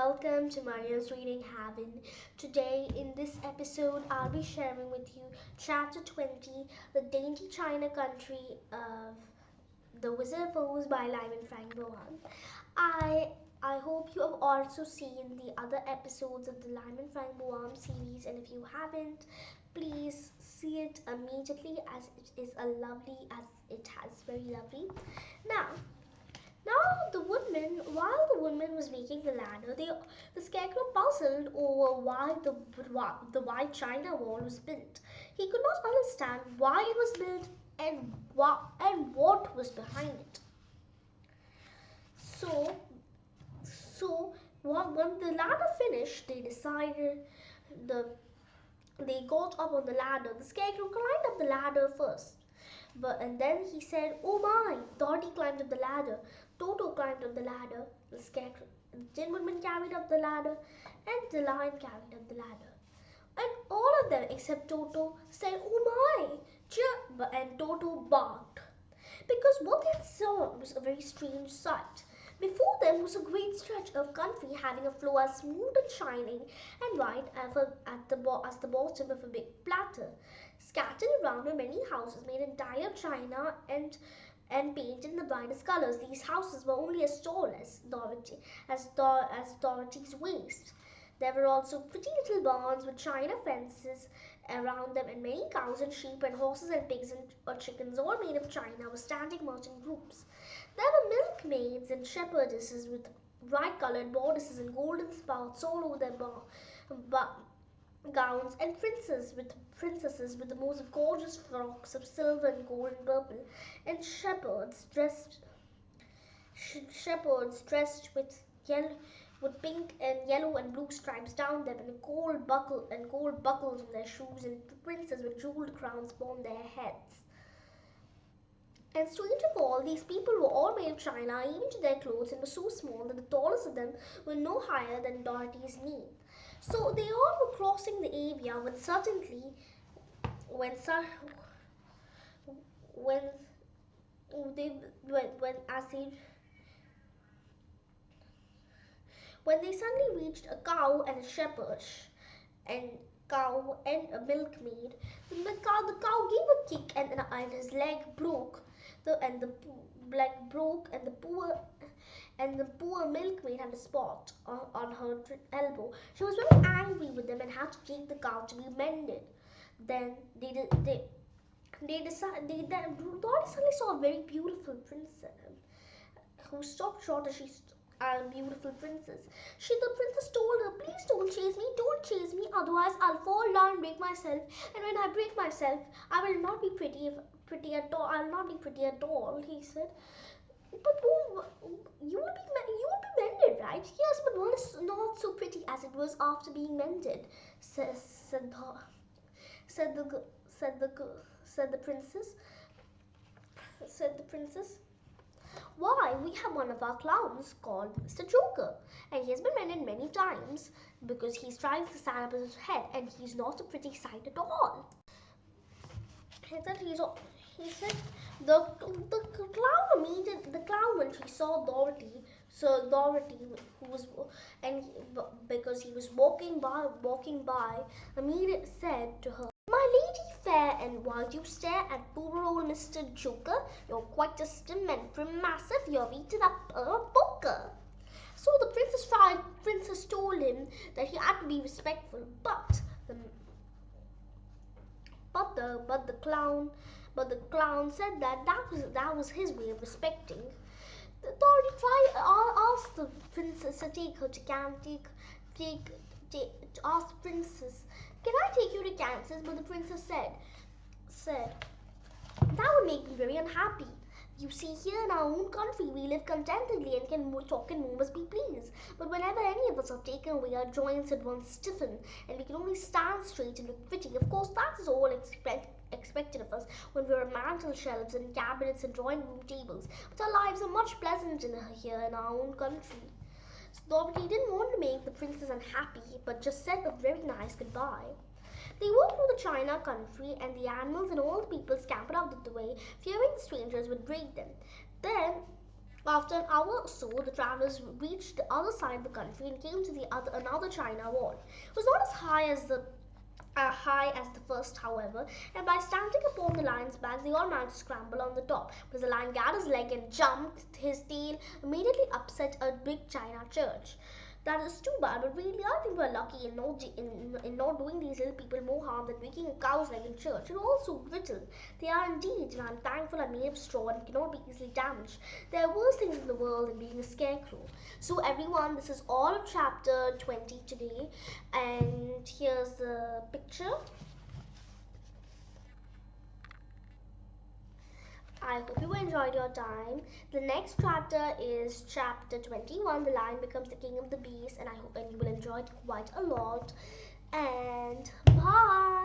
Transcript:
welcome to Maria's Reading Heaven. Today, in this episode, I'll be sharing with you Chapter 20, The Dainty China Country of The Wizard of Oz by Lyman Frank Bohan. I I hope you have also seen the other episodes of the Lyman Frank Bohan series, and if you haven't, please see it immediately as it is very lovely. Now, while the woodman was making the ladder, the scarecrow puzzled over the white china wall was built. He could not understand why it was built and what was behind it. So, when the ladder finished, they got up on the ladder. The scarecrow climbed up the ladder first. And then he said, "Oh my!" Dorothy climbed up the ladder. Toto climbed up the ladder. The scarecrow, the Tin Woodman carried up the ladder, and the lion carried up the ladder. And all of them except Toto said, "Oh my!" And Toto barked because what they saw was a very strange sight. Before them was a great stretch of country having a floor as smooth and shining and white as the bottom of a big platter. Scattered around were many houses made entirely of china and painted in the brightest colors. These houses were only as tall as Dorothy's waist. There were also pretty little barns with china fences around them, and many cows and sheep and horses and pigs and chickens, all made of china, were standing much in groups. There were milkmaids and shepherdesses with bright-colored bodices and golden spouts all over their gowns, and princesses with the most gorgeous frocks of silver and gold and purple, and shepherds dressed with pink and yellow and blue stripes down them, and gold buckles on their shoes, and princes with jeweled crowns upon their heads. And strange of all, these people were all made of china, even to their clothes, and were so small that the tallest of them were no higher than Dorothy's knee. So they all were crossing the area when suddenly, when su- when they when as they when they suddenly reached a cow and a shepherd and cow and a milkmaid. The cow gave a kick, and his leg broke. Leg broke, and the poor milkmaid had a spot on her elbow. She was very angry with them and had to take the cow to be mended. Then Dorothy suddenly saw a very beautiful princess who stopped short as a beautiful princess. The princess told her, "Please don't chase me, otherwise I'll fall down and break myself. And when I break myself, I will not be pretty at all. I'll not be pretty at all," he said. "But you will be mended, right?" "Yes, but one is not so pretty as it was after being mended," said the said the said the princess. Said the princess. "Why, we have one of our clowns called Mr. Joker, and he has been mended many times because he strikes the sand up his head, and he's not a pretty sight at all." He said the clown when she saw Dorothy. So Dorothy, who was and because he was walking by, immediately said to her, "My lady fair, and while you stare at poor old Mr. Joker, you're quite a slim and prim massive. You've eaten up a poker." So the princess told him that he had to be respectful, but the clown said that was his way of respecting. The authority asked the princess to take her to ask the princess, "Can I take you to Kansas?" But the princess said that would make me very unhappy. "You see, here in our own country, we live contentedly and can talk and move as we please. But whenever any of us are taken away, our joints at once stiffen, and we can only stand straight and look pretty. Of course, that is all expected of us when we are on mantel shelves and cabinets and drawing room tables. But our lives are much pleasanter here in our own country." So Dorothy didn't want to make the princess unhappy, but just said a very nice goodbye. They walked through the china country, and the animals and all the people scampered out of the way, fearing the strangers would break them. Then After an hour or so, the travelers reached the other side of the country and came to another China wall. It was not as high as the first, however, and by standing upon the lion's back, they all managed to scramble on the top. But the lion got his leg and jumped, his tail immediately upset a big China church. That is too bad, but really, I think we're lucky in not doing these little people more harm than breaking a cow's leg in church. And also brittle. They are indeed, and I'm thankful I'm made of straw and cannot be easily damaged. There are worse things in the world than being a scarecrow. So everyone, this is all of chapter 20 today, and here's the picture. I hope you enjoyed your time. The next chapter is chapter 21. The lion becomes the king of the beasts, and I hope you will enjoy it quite a lot. And bye.